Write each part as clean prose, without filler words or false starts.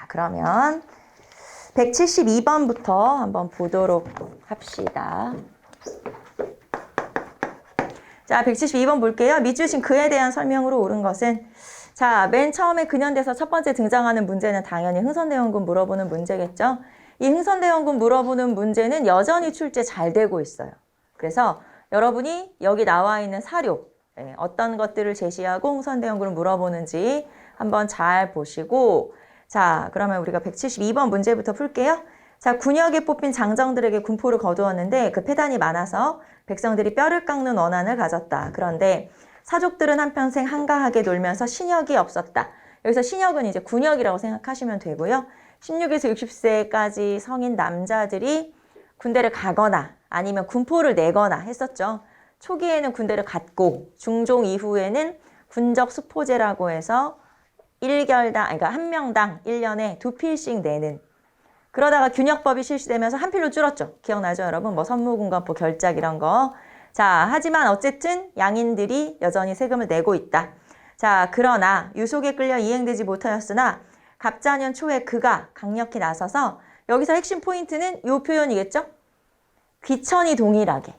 그러면 172번부터 한번 보도록 합시다. 자, 172번 볼게요. 밑주신 그에 대한 설명으로 옳은 것은, 자, 맨 처음에 근현대에서 첫 번째 등장하는 문제는 당연히 흥선대원군 물어보는 문제겠죠. 이 흥선대원군 물어보는 문제는 여전히 출제 잘 되고 있어요. 그래서 여러분이 여기 나와 있는 사료, 어떤 것들을 제시하고 흥선대원군을 물어보는지 한번 잘 보시고, 자, 그러면 우리가 172번 문제부터 풀게요. 자, 군역에 뽑힌 장정들에게 군포를 거두었는데 그 패단이 많아서 백성들이 뼈를 깎는 원한을 가졌다. 그런데 사족들은 한평생 한가하게 놀면서 신역이 없었다. 여기서 신역은 이제 군역이라고 생각하시면 되고요. 16에서 60세까지 성인 남자들이 군대를 가거나 아니면 군포를 내거나 했었죠. 초기에는 군대를 갔고 중종 이후에는 군적 수포제라고 해서 1결당, 그러니까 한 명당 1년에 2필씩 내는, 그러다가 균역법이 실시되면서 한 필로 줄었죠. 기억나죠, 여러분? 뭐 선무군관포, 결작 이런 거. 자, 하지만 어쨌든 양인들이 여전히 세금을 내고 있다. 자, 그러나 유속에 끌려 이행되지 못하였으나 갑자년 초에 그가 강력히 나서서, 여기서 핵심 포인트는 이 표현이겠죠? 귀천이 동일하게.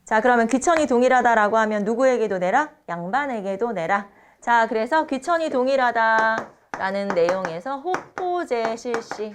자, 그러면 귀천이 동일하다라고 하면 누구에게도 내라? 양반에게도 내라. 자, 그래서 귀천이 동일하다라는 내용에서 호포제 실시임을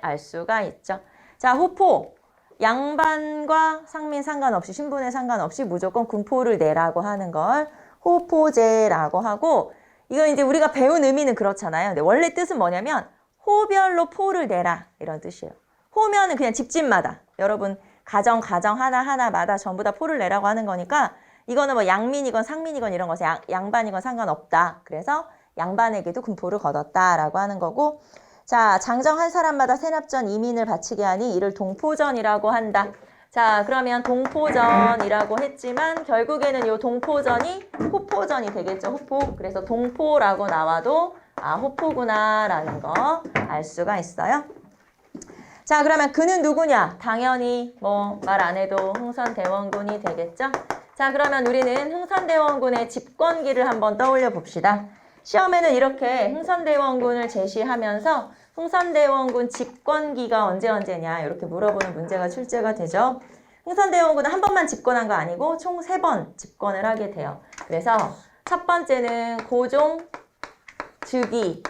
알 수가 있죠. 자, 호포. 양반과 상민 상관없이, 신분에 상관없이 무조건 군포를 내라고 하는 걸 호포제라고 하고, 이건 이제 우리가 배운 의미는 그렇잖아요. 근데 원래 뜻은 뭐냐면 호별로 포를 내라 이런 뜻이에요. 호면은 그냥 집집마다, 여러분 가정 하나하나마다 전부 다 포를 내라고 하는 거니까, 이거는 뭐 양민이건 상민이건 이런 것에 양반이건 상관없다. 그래서 양반에게도 군포를 거뒀다라고 하는 거고, 자, 장정 한 사람마다 세납전 이민을 바치게 하니 이를 동포전이라고 한다. 자, 그러면 동포전이라고 했지만 결국에는 이 동포전이 호포전이 되겠죠. 호포. 그래서 동포라고 나와도 아, 호포구나라는 거 알 수가 있어요. 자, 그러면 그는 누구냐? 당연히 뭐 말 안 해도 흥선대원군이 되겠죠. 자, 그러면 우리는 흥선대원군의 집권기를 한번 떠올려 봅시다. 시험에는 이렇게 흥선대원군을 제시하면서 흥선대원군 집권기가 언제냐 이렇게 물어보는 문제가 출제가 되죠. 흥선대원군은 한 번만 집권한 거 아니고 총 3번 집권을 하게 돼요. 그래서 첫 번째는 고종 즉위.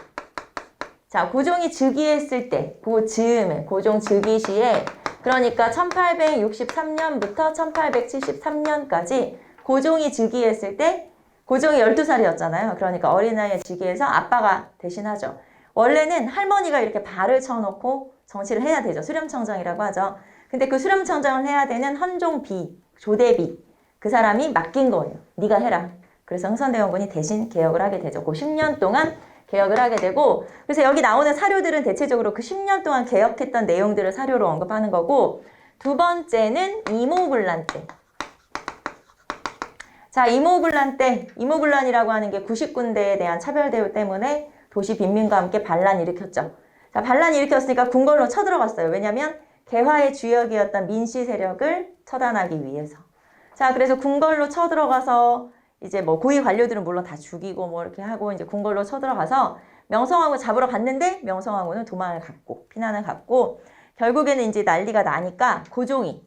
자, 고종이 즉위했을 때, 그 즈음에, 고종 즉위 시에, 그러니까 1863년부터 1873년까지 고종이 즉위했을 때, 고종이 12살이었잖아요. 그러니까 어린 나이에 즉위해서 아빠가 대신하죠. 원래는 할머니가 이렇게 발을 쳐놓고 정치를 해야 되죠. 수렴청정이라고 하죠. 근데 그 수렴청정을 해야 되는 헌종비, 조대비, 그 사람이 맡긴 거예요. 네가 해라. 그래서 흥선대원군이 대신 개혁을 하게 되죠. 그 10년 동안 개혁을 하게 되고, 그래서 여기 나오는 사료들은 대체적으로 그 10년 동안 개혁했던 내용들을 사료로 언급하는 거고, 두 번째는 이모군란 때. 자, 이모군란 때, 이모군란이라고 하는 게 90군대에 대한 차별대우 때문에 도시 빈민과 함께 반란 일으켰죠. 자, 반란 일으켰으니까 궁궐로 쳐들어갔어요. 왜냐면 개화의 주역이었던 민씨 세력을 처단하기 위해서. 자, 그래서 궁궐로 쳐들어가서 이제 뭐 고위 관료들은 물론 다 죽이고 뭐 이렇게 하고 이제 궁궐로 쳐들어가서 명성황후 잡으러 갔는데 명성황후는 도망을 갔고 피난을 갔고, 결국에는 이제 난리가 나니까 고종이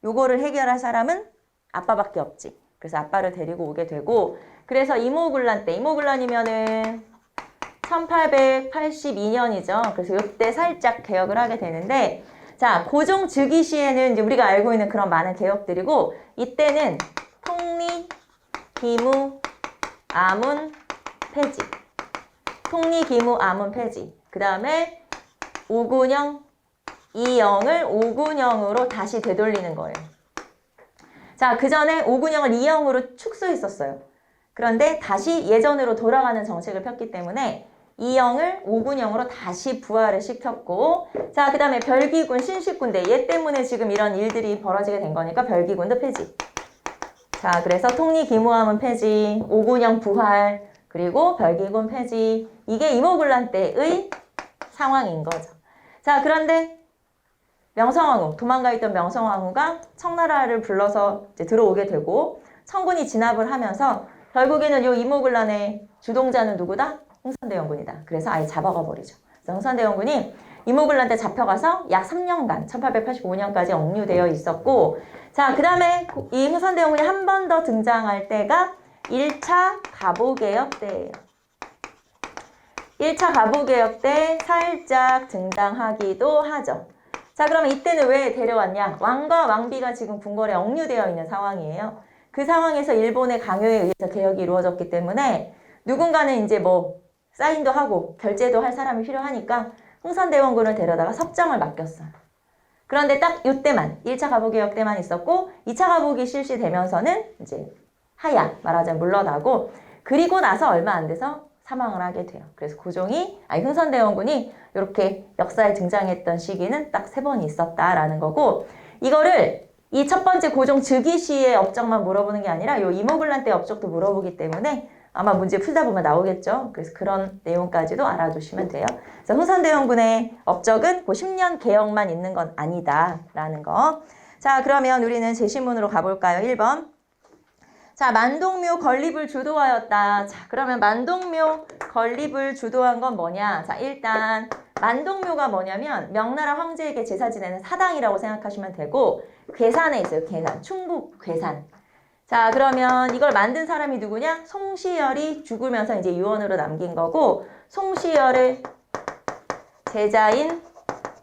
요거를 해결할 사람은 아빠밖에 없지. 그래서 아빠를 데리고 오게 되고, 그래서 이모군란 때, 이모군란이면은 1882년이죠. 그래서 이때 살짝 개혁을 하게 되는데, 자, 고종 즉위 시에는 이제 우리가 알고 있는 그런 많은 개혁들이고, 이때는 통리, 기무, 아문, 폐지. 통리, 기무, 아문, 폐지. 그 다음에 오군영, 이영을 오군영으로 다시 되돌리는 거예요. 자, 그 전에 오군영을 이영으로 축소했었어요. 그런데 다시 예전으로 돌아가는 정책을 폈기 때문에 이영을 오군영으로 다시 부활을 시켰고, 자, 그 다음에 별기군, 신식군대, 얘 때문에 지금 이런 일들이 벌어지게 된 거니까 별기군도 폐지. 자, 그래서 통리 기무함은 폐지, 오군영 부활, 그리고 별기군 폐지. 이게 이모군란 때의 상황인 거죠. 자, 그런데 명성황후, 도망가 있던 명성황후가 청나라를 불러서 이제 들어오게 되고, 청군이 진압을 하면서 결국에는 이 이모군란의 주동자는 누구다? 흥선대원군이다. 그래서 아예 잡아가 버리죠. 그래서 흥선대원군이 이모블란테 잡혀가서 약 3년간 1885년까지 억류되어 있었고, 자, 그 다음에 이 흥선대원군이 한 번 더 등장할 때가 1차 갑오개혁 때예요. 1차 갑오개혁 때 살짝 등장하기도 하죠. 자, 그러면 이때는 왜 데려왔냐? 왕과 왕비가 지금 궁궐에 억류되어 있는 상황이에요. 그 상황에서 일본의 강요에 의해서 개혁이 이루어졌기 때문에 누군가는 이제 뭐 사인도 하고 결제도 할 사람이 필요하니까 흥선대원군을 데려다가 섭정을 맡겼어요. 그런데 딱 이때만 1차 갑오개혁 때만 있었고 2차 갑오기 실시되면서는 이제 하야 말하자면 물러나고, 그리고 나서 얼마 안 돼서 사망을 하게 돼요. 그래서 흥선대원군이 이렇게 역사에 등장했던 시기는 딱 3번 있었다라는 거고, 이거를 이 첫 번째 고종 즉위시의 업적만 물어보는 게 아니라 이 이모블란테 업적도 물어보기 때문에 아마 문제 풀다 보면 나오겠죠. 그래서 그런 내용까지도 알아두시면 돼요. 그래서 흥선대원군의 업적은 그 10년 개혁만 있는 건 아니다라는 거. 자, 그러면 우리는 제시문으로 가볼까요? 1번. 자, 만동묘 건립을 주도하였다. 자, 그러면 만동묘 건립을 주도한 건 뭐냐? 자, 일단 만동묘가 뭐냐면 명나라 황제에게 제사 지내는 사당이라고 생각하시면 되고, 괴산에 있어요. 괴산. 충북 괴산. 자, 그러면 이걸 만든 사람이 누구냐? 송시열이 죽으면서 이제 유언으로 남긴 거고, 송시열의 제자인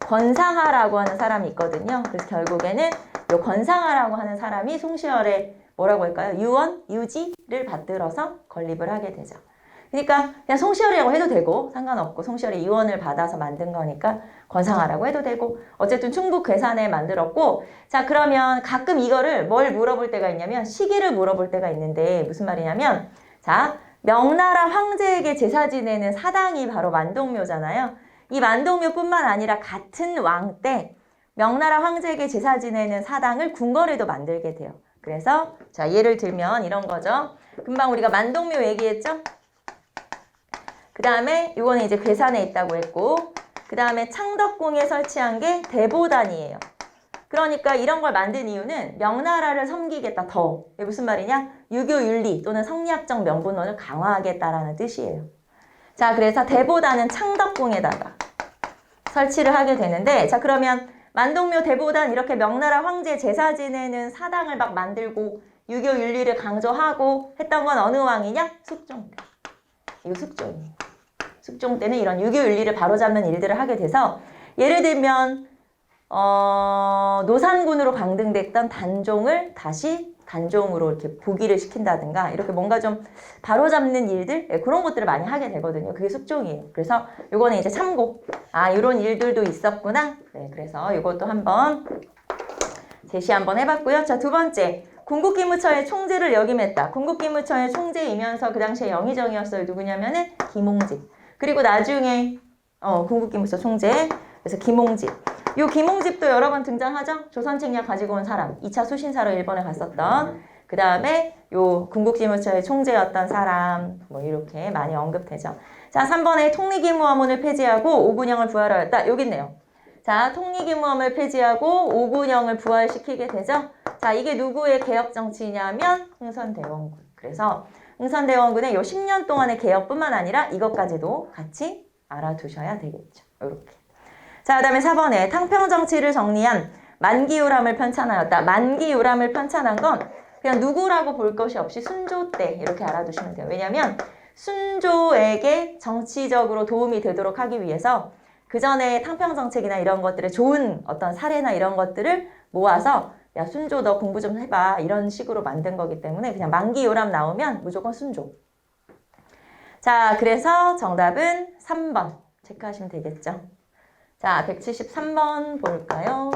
권상하라고 하는 사람이 있거든요. 그래서 결국에는 이 권상하라고 하는 사람이 송시열의 뭐라고 할까요? 유언, 유지를 받들어서 건립을 하게 되죠. 그러니까 그냥 송시열이라고 해도 되고 상관없고, 송시열의 유언을 받아서 만든 거니까 권상하라고 해도 되고, 어쨌든 충북 괴산에 만들었고, 자, 그러면 가끔 이거를 뭘 물어볼 때가 있냐면 시기를 물어볼 때가 있는데, 무슨 말이냐면, 자, 명나라 황제에게 제사 지내는 사당이 바로 만동묘잖아요. 이 만동묘뿐만 아니라 같은 왕 때 명나라 황제에게 제사 지내는 사당을 궁궐에도 만들게 돼요. 그래서 자, 예를 들면 이런 거죠. 금방 우리가 만동묘 얘기했죠? 그 다음에 이거는 이제 괴산에 있다고 했고, 그 다음에 창덕궁에 설치한 게 대보단이에요. 그러니까 이런 걸 만든 이유는 명나라를 섬기겠다 더. 이게 무슨 말이냐? 유교윤리 또는 성리학적 명분론을 강화하겠다라는 뜻이에요. 자, 그래서 대보단은 창덕궁에다가 설치를 하게 되는데, 자, 그러면 만동묘 대보단 이렇게 명나라 황제 제사 지내는 사당을 막 만들고 유교윤리를 강조하고 했던 건 어느 왕이냐? 숙종 때. 이거 숙종이에요. 숙종 때는 이런 유교윤리를 바로잡는 일들을 하게 돼서, 예를 들면 노산군으로 강등됐던 단종을 다시 단종으로 이렇게 복위를 시킨다든가, 이렇게 뭔가 좀 바로잡는 일들, 그런 것들을 많이 하게 되거든요. 그게 숙종이에요. 그래서 요거는 이제 참고, 아, 이런 일들도 있었구나. 네, 그래서 이것도 한번 제시 한번 해봤고요. 자, 두 번째, 궁극기무처의 총재를 역임했다. 궁극기무처의 총재이면서 그 당시에 영의정이었어요. 누구냐면은 김홍집. 그리고 나중에 궁극기무처 총재, 그래서 김홍집. 요 김홍집도 여러 번 등장하죠? 조선책략 가지고 온 사람, 2차 수신사로 일본에 갔었던, 그 다음에 요 궁극기무처의 총재였던 사람, 뭐 이렇게 많이 언급되죠. 자, 3번에 통리기무화문을 폐지하고 오군영을 부활하였다. 여기 있네요. 자, 통리기무화문을 폐지하고 오군영을 부활시키게 되죠. 자, 이게 누구의 개혁 정치냐면 흥선대원군. 그래서 흥선대원군의 요 10년 동안의 개혁뿐만 아니라 이것까지도 같이 알아두셔야 되겠죠. 이렇게. 자, 그 다음에 4번에 탕평정치를 정리한 만기요람을 편찬하였다. 만기요람을 편찬한 건 그냥 누구라고 볼 것이 없이 순조 때 이렇게 알아두시면 돼요. 왜냐면 순조에게 정치적으로 도움이 되도록 하기 위해서 그 전에 탕평정책이나 이런 것들의 좋은 어떤 사례나 이런 것들을 모아서 야, 순조 너 공부 좀 해봐, 이런 식으로 만든 거기 때문에 그냥 만기요람 나오면 무조건 순조. 자, 그래서 정답은 3번 체크하시면 되겠죠. 자, 173번 볼까요?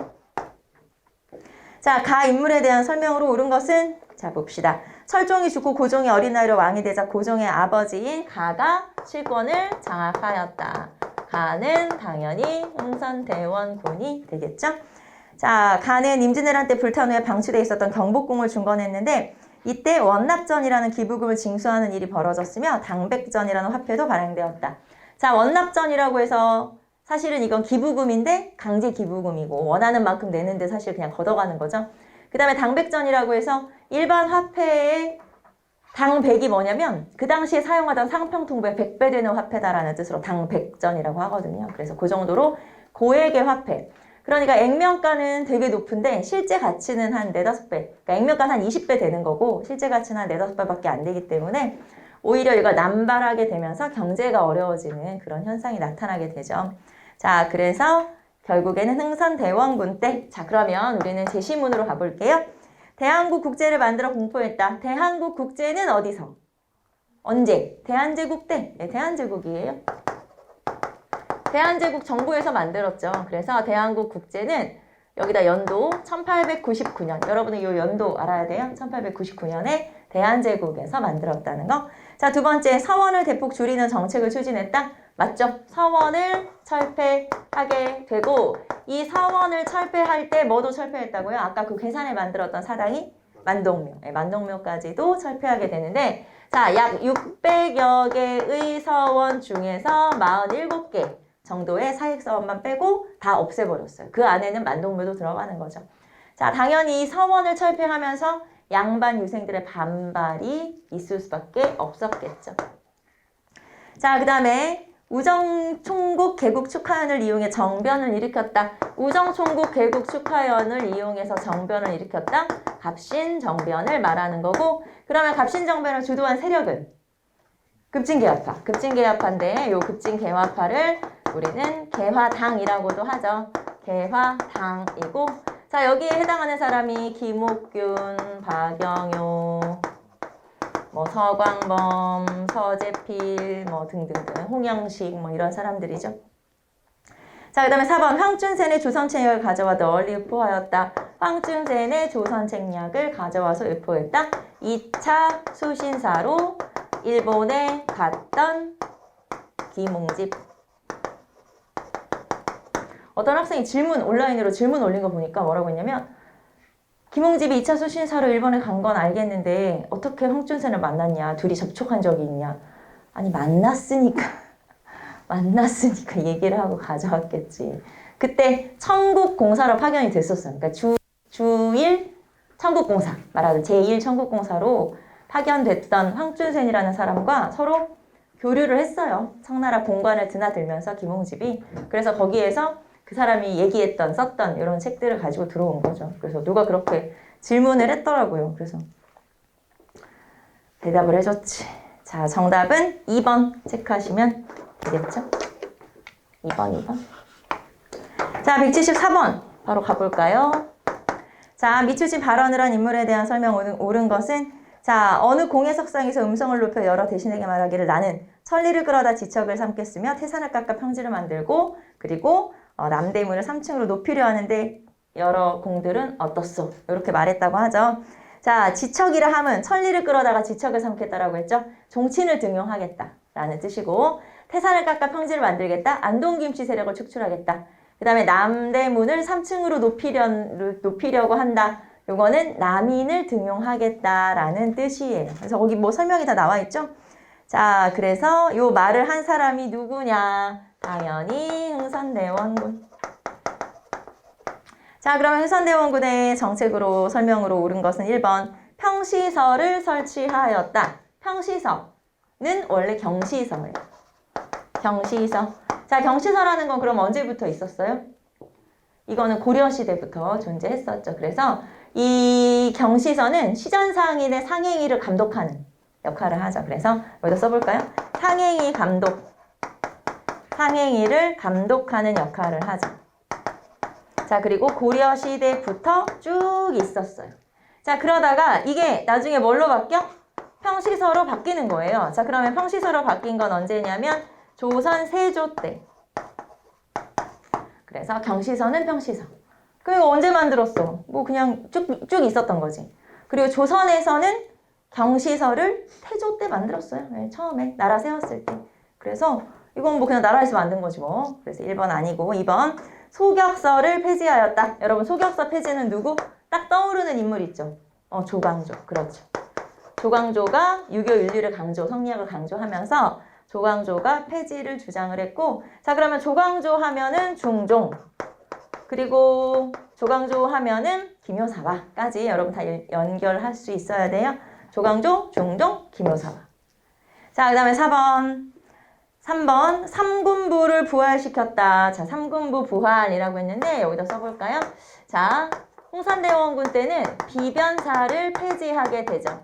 자, 가 인물에 대한 설명으로 옳은 것은, 자, 봅시다. 설종이 죽고 고종이 어린 나이로 왕이 되자 고종의 아버지인 가가 실권을 장악하였다. 가는 당연히 흥선대원군이 되겠죠? 자, 가는 임진왜란 때 불탄 후에 방치되어 있었던 경복궁을 중건했는데, 이때 원납전이라는 기부금을 징수하는 일이 벌어졌으며 당백전이라는 화폐도 발행되었다. 자, 원납전이라고 해서 사실은 이건 기부금인데 강제 기부금이고 원하는 만큼 내는데 사실 그냥 걷어가는 거죠. 그 다음에 당백전이라고 해서 일반 화폐에 당 당100이 뭐냐면 그 당시에 사용하던 상평통부의 100배 되는 화폐다라는 뜻으로 당100전이라고 하거든요. 그래서 그 정도로 고액의 화폐. 그러니까 액면가는 되게 높은데 실제 가치는 한 4-5배. 그러니까 액면가는 한 20배 되는 거고 실제 가치는 한 4-5배밖에 안 되기 때문에 오히려 이걸 남발하게 되면서 경제가 어려워지는 그런 현상이 나타나게 되죠. 자, 그래서 결국에는 흥선대원군 때. 자, 그러면 우리는 제시문으로 가볼게요. 대한국 국제를 만들어 공포했다. 대한국 국제는 어디서? 언제? 대한제국 때. 네, 대한제국이에요. 대한제국 정부에서 만들었죠. 그래서 대한국 국제는 여기다 연도 1899년. 여러분은 이 연도 알아야 돼요. 1899년에 대한제국에서 만들었다는 거. 자, 두 번째, 서원을 대폭 줄이는 정책을 추진했다. 맞죠? 서원을 철폐하게 되고 이 서원을 철폐할 때 뭐도 철폐했다고요? 아까 그 괴산에 만들었던 사당이 만동묘. 네, 만동묘까지도 철폐하게 되는데 자, 약 600여 개의 서원 중에서 47개 정도의 사익서원만 빼고 다 없애버렸어요. 그 안에는 만동묘도 들어가는 거죠. 자, 당연히 이 서원을 철폐하면서 양반 유생들의 반발이 있을 수밖에 없었겠죠. 자, 그 다음에 우정총국 개국 축하연을 이용해 정변을 일으켰다. 우정총국 개국 축하연을 이용해서 정변을 일으켰다. 갑신정변을 말하는 거고 그러면 갑신정변을 주도한 세력은 급진개화파. 급진개화파인데 이 급진개화파를 우리는 개화당이라고도 하죠. 개화당이고 자, 여기에 해당하는 사람이 김옥균, 박영효, 뭐 서광범, 서재필, 뭐 등등등, 홍영식 뭐 이런 사람들이죠. 자, 그 다음에 4번 황춘센의 조선책략을 가져와 널리 유포하였다. 황춘센의 조선책략을 가져와서 유포했다. 2차 수신사로 일본에 갔던 김웅집. 어떤 학생이 온라인으로 질문 올린 거 보니까 뭐라고 했냐면 김웅집이 2차 수신사로 일본에 간 건 알겠는데 어떻게 황춘센을 만났냐? 둘이 접촉한 적이 있냐? 아니 만났으니까 얘기를 하고 가져왔겠지. 그때 청국공사로 파견이 됐었어요. 그러니까 주1 청국공사 말하는 제1 청국공사로 파견됐던 황춘센이라는 사람과 서로 교류를 했어요. 청나라 본관을 드나들면서 김웅집이. 그래서 거기에서 그 사람이 썼던 이런 책들을 가지고 들어온 거죠. 그래서 누가 그렇게 질문을 했더라고요. 그래서 대답을 해줬지. 자, 정답은 2번 체크하시면 되겠죠? 2번. 자, 174번 바로 가볼까요? 자, 미추신 발언을 한 인물에 대한 설명 옳은 것은 자, 어느 공예석상에서 음성을 높여 여러 대신에게 말하기를 나는 천리를 끌어다 지척을 삼겠으며 태산을 깎아 평지를 만들고 그리고 남대문을 3층으로 높이려 하는데 여러 공들은 어떻소? 이렇게 말했다고 하죠. 자, 지척이라 함은 천리를 끌어다가 지척을 삼겠다라고 했죠. 종친을 등용하겠다라는 뜻이고 태산을 깎아 평지를 만들겠다. 안동김씨 세력을 축출하겠다. 그 다음에 남대문을 3층으로 높이려고 한다. 요거는 남인을 등용하겠다라는 뜻이에요. 그래서 거기 뭐 설명이 다 나와 있죠? 자, 그래서 요 말을 한 사람이 누구냐? 당연히 흥선대원군. 자, 그러면 흥선대원군의 정책으로 설명으로 옳은 것은 1번 평시설을 설치하였다. 평시서는 원래 경시서예요. 경시서. 자, 경시서라는 건 그럼 언제부터 있었어요? 이거는 고려시대부터 존재했었죠. 그래서 이 경시서는 시전상인의 상행위를 감독하는 역할을 하죠. 그래서 여기다 써볼까요? 상행위를 감독하는 역할을 하죠. 자, 그리고 고려시대부터 쭉 있었어요. 자, 그러다가 이게 나중에 뭘로 바뀌어? 평시서로 바뀌는 거예요. 자, 그러면 평시서로 바뀐 건 언제냐면 조선 세조 때. 그래서 경시서는 평시서. 그리고 언제 만들었어? 뭐 그냥 쭉 있었던 거지. 그리고 조선에서는 경시서를 태조 때 만들었어요. 네, 처음에 나라 세웠을 때. 그래서 이건 뭐 그냥 나라에서 만든 거지 뭐. 그래서 1번 아니고 2번 소격서를 폐지하였다. 여러분 소격서 폐지는 누구? 딱 떠오르는 인물 있죠. 조광조. 그렇죠. 조광조가 유교 윤리를 성리학을 강조하면서 조광조가 폐지를 주장을 했고 자 그러면 조광조 하면은 중종 그리고 조광조 하면은 김효사화까지 여러분 다 연결할 수 있어야 돼요. 조광조, 종종, 김효사화. 자, 그 다음에 3번 삼군부를 부활시켰다. 자, 삼군부 부활이라고 했는데 여기다 써볼까요? 자, 홍산대원군 때는 비변사를 폐지하게 되죠.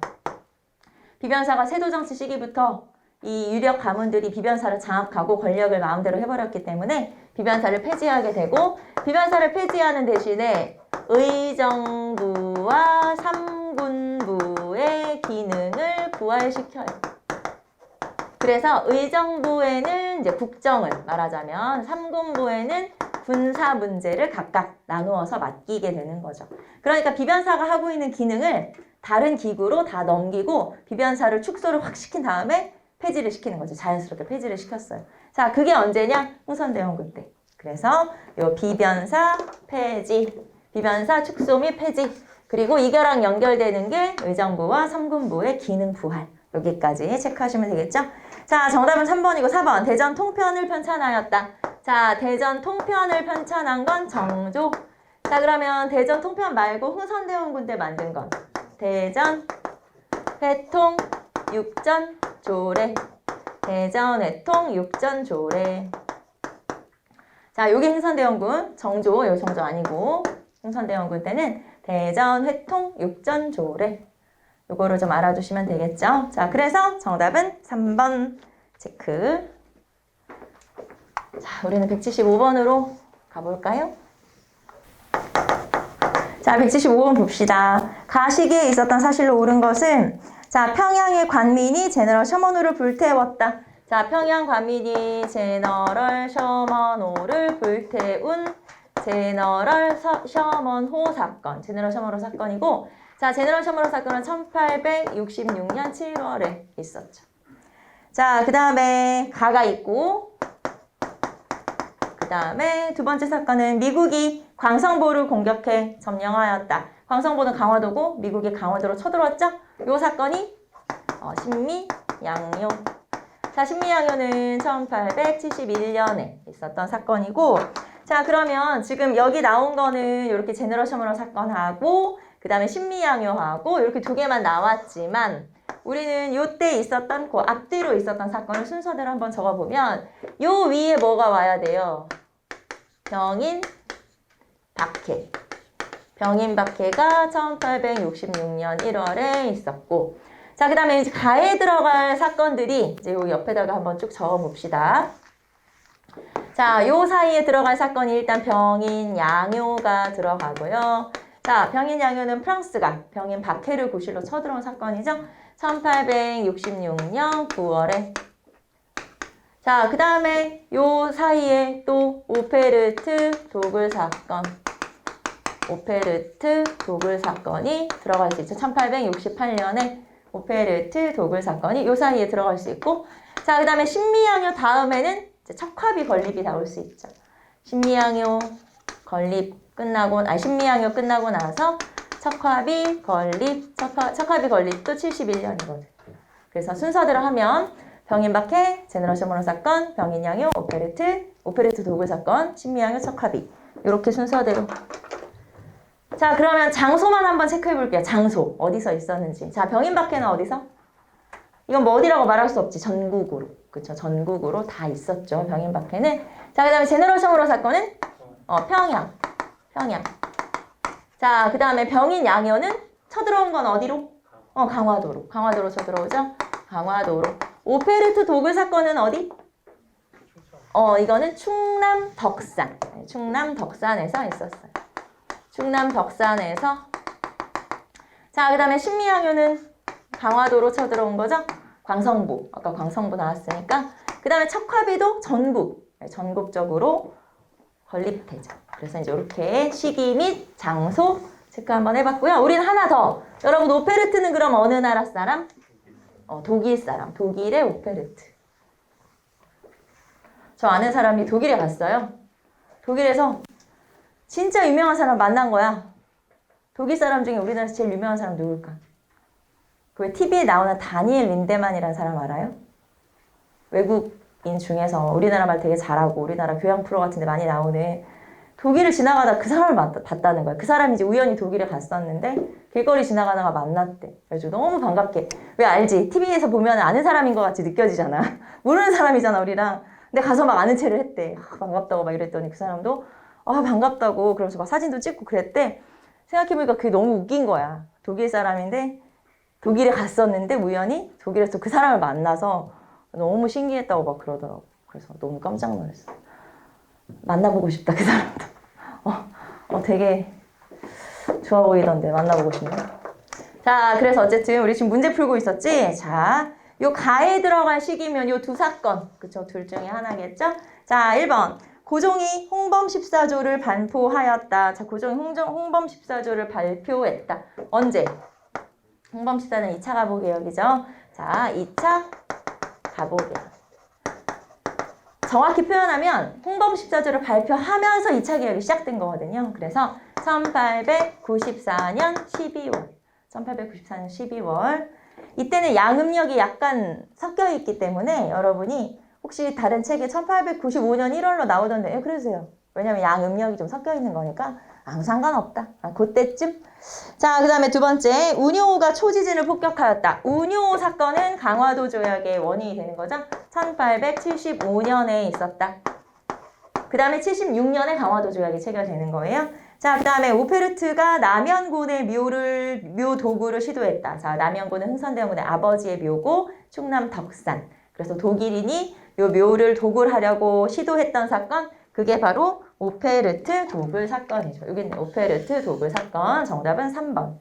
비변사가 세조정치 시기부터 이 유력 가문들이 비변사를 장악하고 권력을 마음대로 해버렸기 때문에 비변사를 폐지하게 되고, 비변사를 폐지하는 대신에 의정부와 삼군부의 기능을 부활시켜요. 그래서 의정부에는 이제 국정을 말하자면, 삼군부에는 군사 문제를 각각 나누어서 맡기게 되는 거죠. 그러니까 비변사가 하고 있는 기능을 다른 기구로 다 넘기고 비변사를 축소를 확 시킨 다음에 폐지를 시키는 거죠. 자연스럽게 폐지를 시켰어요. 자, 그게 언제냐? 홍선대원군 때. 그래서 요 비변사 폐지, 비변사 축소 및 폐지, 그리고 이거랑 연결되는 게 의정부와 삼군부의 기능 부활. 여기까지 체크하시면 되겠죠? 자, 정답은 3번이고 4번. 대전 통편을 편찬하였다. 자, 대전 통편을 편찬한 건 정조. 자, 그러면 대전 통편 말고 흥선대원군 때 만든 건 대전 회통 육전 조례. 대전 회통 육전 조례. 자, 여기 흥선대원군 정조, 여기 정조 아니고 흥선대원군 때는 대전 회통 육전 조례. 요거를 좀 알아두시면 되겠죠? 자, 그래서 정답은 3번 체크. 자, 우리는 175번으로 가볼까요? 자, 175번 봅시다. 가시기에 있었던 사실로 옳은 것은, 자, 평양의 관민이 제너럴 셔먼호를 불태웠다. 자, 평양 관민이 제너럴 셔먼호를 불태운 제너럴 셔먼호 사건. 제너럴 셔먼호 사건이고, 자, 제너럴 셔먼호 사건은 1866년 7월에 있었죠. 자, 그 다음에 가가 있고, 그 다음에 두 번째 사건은 미국이 광성보를 공격해 점령하였다. 광성보는 강화도고 미국이 강화도로 쳐들어왔죠? 요 사건이 신미 양요. 자, 신미 양요는 1871년에 있었던 사건이고, 자, 그러면 지금 여기 나온 거는 이렇게 제너럴 셔먼호 사건하고 그 다음에 신미 양요하고 이렇게 두 개만 나왔지만, 우리는 요때 있었던 그 앞뒤로 있었던 사건을 순서대로 한번 적어보면 요 위에 뭐가 와야 돼요? 병인 박해. 병인 박해가 1866년 1월에 있었고, 자, 그 다음에 이제 가에 들어갈 사건들이 이제 요 옆에다가 한번 쭉 적어봅시다. 자, 요 사이에 들어갈 사건이 일단 병인 양요가 들어가고요. 자, 병인 양요는 프랑스가 병인 박해를 구실로 쳐들어온 사건이죠. 1866년 9월에. 자, 그 다음에 요 사이에 또 오페르트 도굴 사건. 오페르트 도굴 사건이 들어갈 수 있죠. 1868년에 오페르트 도굴 사건이 요 사이에 들어갈 수 있고, 자, 그 다음에 신미양요 다음에는 이제 척화비 건립이 나올 수 있죠. 신미양요 건립 끝나고, 신미양요 끝나고 나서 척화비 건립, 척화비 건립도 71년이거든. 그래서 순서대로 하면 병인박해, 제너럴 셔먼호 사건, 병인양요, 오페르트 도굴 사건, 신미양요, 척화비. 이렇게 순서대로. 자, 그러면 장소만 한번 체크해 볼게요. 장소. 어디서 있었는지. 자, 병인박해는 어디서? 이건 뭐 어디라고 말할 수 없지. 전국으로. 그쵸. 전국으로 다 있었죠. 병인박해는. 자, 그 다음에 제너럴 셔먼호 사건은 평양. 자, 그 다음에 병인 양요는 쳐들어온 건 어디로? 강화도로. 강화도로 쳐들어오죠? 강화도로. 오페르트 도굴 사건은 어디? 이거는 충남 덕산. 충남 덕산에서 있었어요. 충남 덕산에서. 자, 그 다음에 신미양요는 강화도로 쳐들어온 거죠? 광성부. 아까 광성부 나왔으니까. 그 다음에 척화비도 전국적으로 건립되죠. 그래서 이제 이렇게 시기 및 장소 체크 한번 해봤고요. 우리는 하나 더. 여러분, 오페르트는 그럼 어느 나라 사람? 독일 사람. 독일의 오페르트. 저 아는 사람이 독일에 갔어요. 독일에서 진짜 유명한 사람 만난 거야. 독일 사람 중에 우리나라에서 제일 유명한 사람 누굴까? 그 왜 TV에 나오는 다니엘 린데만이라는 사람 알아요? 외국인 중에서 우리나라 말 되게 잘하고 우리나라 교양 프로 같은 데 많이 나오는 독일을 지나가다 그 사람을 봤다는 거야. 그 사람이 이제 우연히 독일에 갔었는데 길거리 지나가다가 만났대. 그래서 너무 반갑게. 왜 알지? TV에서 보면 아는 사람인 것 같이 느껴지잖아. 모르는 사람이잖아, 우리랑. 근데 가서 막 아는 체를 했대. 반갑다고 막 이랬더니 그 사람도 반갑다고 그러면서 막 사진도 찍고 그랬대. 생각해보니까 그게 너무 웃긴 거야. 독일 사람인데 독일에 갔었는데 우연히 독일에서 그 사람을 만나서 너무 신기했다고 막 그러더라고. 그래서 너무 깜짝 놀랐어. 만나보고 싶다, 그 사람도. 되게 좋아 보이던데 만나보고 싶네. 자, 그래서 어쨌든 우리 지금 문제 풀고 있었지? 자, 요 가에 들어갈 시기면 요 두 사건. 그쵸? 둘 중에 하나겠죠? 자, 1번. 고종이 홍범 14조를 반포하였다. 자, 고종이 홍범 14조를 발표했다. 언제? 홍범 14는 2차 가보개혁이죠. 자, 2차 가보개혁. 정확히 표현하면 홍범 14조를 발표하면서 2차 개혁이 시작된 거거든요. 그래서 1894년 12월. 1894년 12월. 이때는 양음역이 약간 섞여 있기 때문에 여러분이 혹시 다른 책에 1895년 1월로 나오던데 그러세요. 왜냐면 양음역이 좀 섞여 있는 거니까 아무 상관없다. 그때쯤. 자, 그 다음에 두 번째. 운요호가 초지진을 폭격하였다. 운요호 사건은 강화도 조약의 원인이 되는 거죠. 1875년에 있었다. 그 다음에 76년에 강화도 조약이 체결되는 거예요. 자, 그 다음에 오페르트가 남연군의 묘 도구를 시도했다. 자, 남연군은 흥선대원군의 아버지의 묘고 충남 덕산. 그래서 독일인이 요 묘를 도굴 하려고 시도했던 사건, 그게 바로 오페르트 도굴 사건이죠. 여기 있네. 오페르트 도굴 사건. 정답은 3번.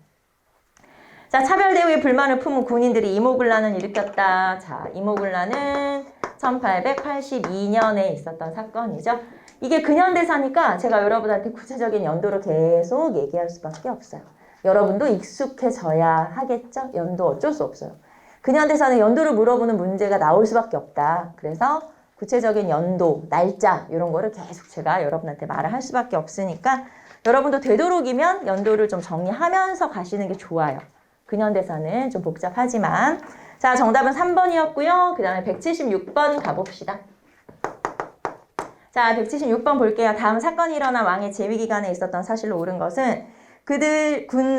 자, 차별대우에 불만을 품은 군인들이 이모군란을 일으켰다. 자, 이모군란은 1882년에 있었던 사건이죠. 이게 근현대사니까 제가 여러분한테 구체적인 연도를 계속 얘기할 수밖에 없어요. 여러분도 익숙해져야 하겠죠? 연도 어쩔 수 없어요. 근현대사는 연도를 물어보는 문제가 나올 수밖에 없다. 그래서 구체적인 연도, 날짜 이런 거를 계속 제가 여러분한테 말을 할 수밖에 없으니까 여러분도 되도록이면 연도를 좀 정리하면서 가시는 게 좋아요. 근현대사는 좀 복잡하지만. 자, 정답은 3번이었고요. 그 다음에 176번 가봅시다. 자, 176번 볼게요. 다음 사건이 일어난 왕의 재위기간에 있었던 사실로 옳은 것은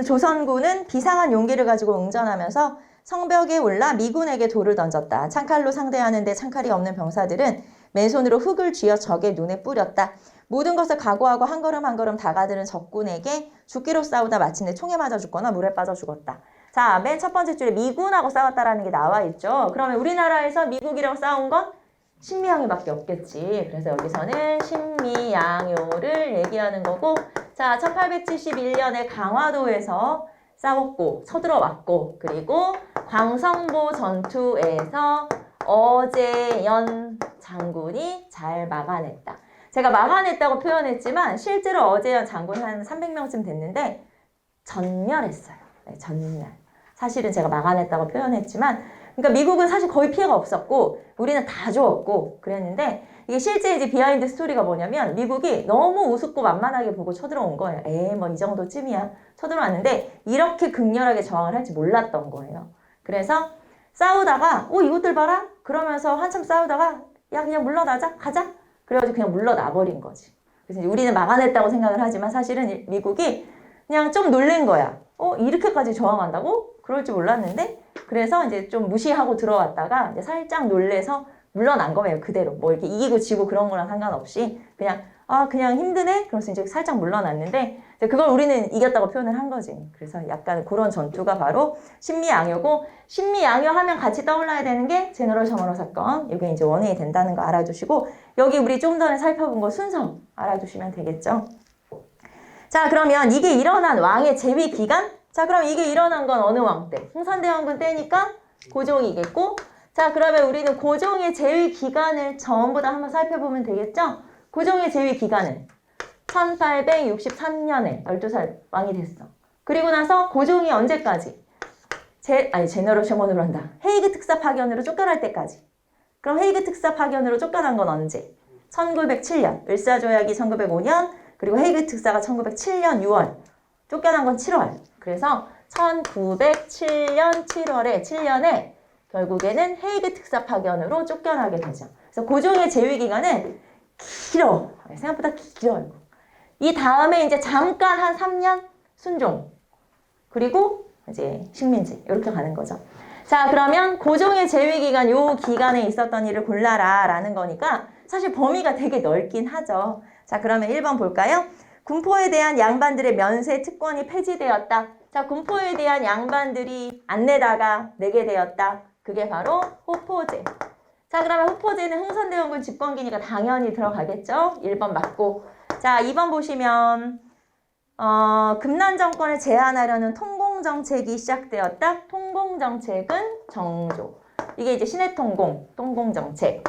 조선군은 비상한 용기를 가지고 응전하면서 성벽에 올라 미군에게 돌을 던졌다. 창칼로 상대하는데 창칼이 없는 병사들은 맨손으로 흙을 쥐어 적의 눈에 뿌렸다. 모든 것을 각오하고 한 걸음 한 걸음 다가드는 적군에게 죽기로 싸우다 마침내 총에 맞아 죽거나 물에 빠져 죽었다. 자, 맨 첫 번째 줄에 미군하고 싸웠다라는 게 나와 있죠. 그러면 우리나라에서 미국이랑 싸운 건 신미양요밖에 없겠지. 그래서 여기서는 신미양요를 얘기하는 거고, 자, 1871년에 강화도에서 싸웠고 서들어왔고, 그리고 광성보 전투에서 어제연 장군이 잘 막아냈다. 제가 막아냈다고 표현했지만 실제로 어제연 장군이 한 300명쯤 됐는데 전멸했어요. 네, 전멸. 사실은 제가 막아냈다고 표현했지만, 그러니까 미국은 사실 거의 피해가 없었고 우리는 다 죽었고 그랬는데, 이게 실제 이제 비하인드 스토리가 뭐냐면 미국이 너무 우습고 만만하게 보고 쳐들어온 거예요. 뭐 이 정도쯤이야. 쳐들어왔는데 이렇게 극렬하게 저항을 할지 몰랐던 거예요. 그래서 싸우다가 이것들 봐라? 그러면서 한참 싸우다가 야 그냥 물러나자 가자. 그래가지고 그냥 물러나버린 거지. 그래서 이제 우리는 막아냈다고 생각을 하지만 사실은 미국이 그냥 좀 놀란 거야. 이렇게까지 저항한다고? 그럴 줄 몰랐는데, 그래서 이제 좀 무시하고 들어왔다가 이제 살짝 놀래서 물러난 거예요. 그대로. 뭐 이렇게 이기고 지고 그런 거랑 상관없이 그냥 그냥 힘드네? 그래서 이제 살짝 물러났는데, 이제 그걸 우리는 이겼다고 표현을 한 거지. 그래서 약간 그런 전투가 바로 신미양요고, 신미양요 하면 같이 떠올라야 되는 게 제너럴 셔먼호 사건. 이게 이제 원인이 된다는 거 알아두시고, 여기 우리 좀 전에 살펴본 거 순서 알아두시면 되겠죠. 자, 그러면 이게 일어난 왕의 재위 기간? 자, 그럼 이게 일어난 건 어느 왕 때? 흥선대원군 때니까 고종이겠고, 자, 그러면 우리는 고종의 재위 기간을 전부 다 한번 살펴보면 되겠죠? 고종의 재위 기간은 1863년에 12살 왕이 됐어. 그리고 나서 고종이 언제까지? 제너럴 셔먼으로 한다. 헤이그 특사 파견으로 쫓겨날 때까지. 그럼 헤이그 특사 파견으로 쫓겨난 건 언제? 1907년. 을사조약이 1905년, 그리고 헤이그 특사가 1907년 6월. 쫓겨난 건 7월. 그래서 1907년 7년에 결국에는 헤이그 특사 파견으로 쫓겨나게 되죠. 그래서 고종의 재위 기간은 길어. 생각보다 길어요. 이 다음에 이제 잠깐 한 3년 순종. 그리고 이제 식민지. 이렇게 가는 거죠. 자, 그러면 고종의 재위 기간, 요 기간에 있었던 일을 골라라 라는 거니까 사실 범위가 되게 넓긴 하죠. 자, 그러면 1번 볼까요? 군포에 대한 양반들의 면세 특권이 폐지되었다. 자, 군포에 대한 양반들이 안 내다가 내게 되었다. 그게 바로 호포제. 자, 그러면 호포제는 흥선대원군 집권기니까 당연히 들어가겠죠? 1번 맞고. 자, 2번 보시면 금난정권을 제한하려는 통공정책이 시작되었다. 통공정책은 정조. 이게 이제 신해통공, 통공정책.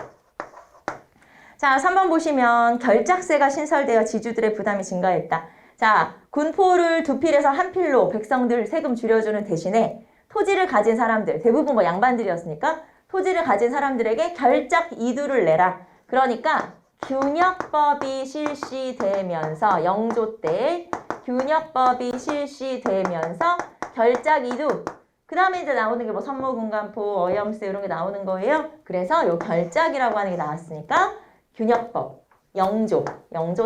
자, 3번 보시면 결작세가 신설되어 지주들의 부담이 증가했다. 자, 군포를 두 필에서 한 필로 백성들 세금 줄여주는 대신에 토지를 가진 사람들, 대부분 뭐 양반들이었으니까 토지를 가진 사람들에게 결작 이두를 내라. 그러니까 균역법이 실시되면서 영조 때 균역법이 실시되면서 결작 이두. 그 다음에 이제 나오는 게 뭐 선무군간포, 어염세 이런 게 나오는 거예요. 그래서 요 결작이라고 하는 게 나왔으니까 균역법, 영조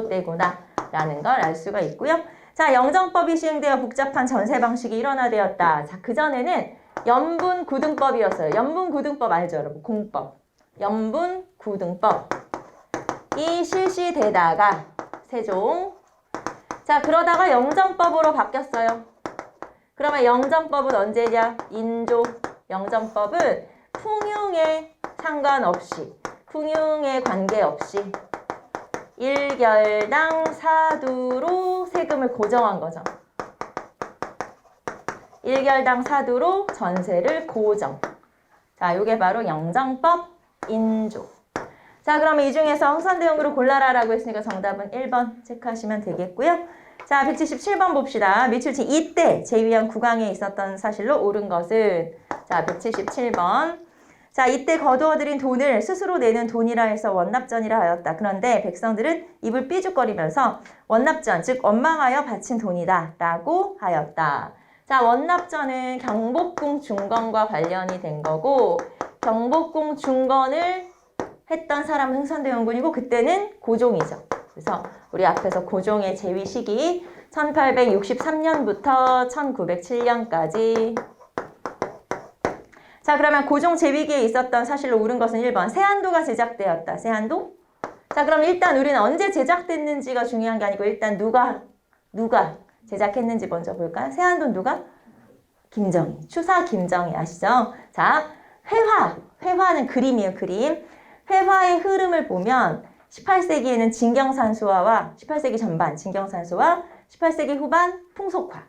때구나 라는 걸 알 수가 있고요. 자, 영정법이 시행되어 복잡한 전세 방식이 일원화되었다. 자, 그전에는 연분구등법이었어요. 연분구등법 알죠, 여러분? 공법. 연분구등법이 실시되다가 세종. 자, 그러다가 영정법으로 바뀌었어요. 그러면 영정법은 언제냐? 인조. 영정법은 풍융에 상관없이, 풍융에 관계없이 일결당 사두로 세금을 고정한 거죠. 일결당 사두로 전세를 고정. 자, 요게 바로 영정법 인조. 자, 그러면 이 중에서 흥선대원군을 골라라라고 했으니까 정답은 1번 체크하시면 되겠고요. 자, 177번 봅시다. 미출치 이때 제2형 국왕에 있었던 사실로 옳은 것은 자, 177번. 자, 이때 거두어들인 돈을 스스로 내는 돈이라 해서 원납전이라 하였다. 그런데 백성들은 입을 삐죽거리면서 원납전, 즉 원망하여 바친 돈이다 라고 하였다. 자, 원납전은 경복궁 중건과 관련이 된 거고 경복궁 중건을 했던 사람은 흥선대원군이고 그때는 고종이죠. 그래서 우리 앞에서 고종의 재위 시기 1863년부터 1907년까지. 자, 그러면 고종 재위기에 있었던 사실로 옳은 것은 1번 세안도가 제작되었다. 세안도? 자, 그럼 일단 우리는 언제 제작됐는지가 중요한 게 아니고 일단 누가 제작했는지 먼저 볼까요? 세안도 누가? 김정희. 추사 김정희 아시죠? 자, 회화는 그림이에요. 그림. 회화의 흐름을 보면 18세기에는 진경산수화와 18세기 전반 진경산수화, 18세기 후반 풍속화.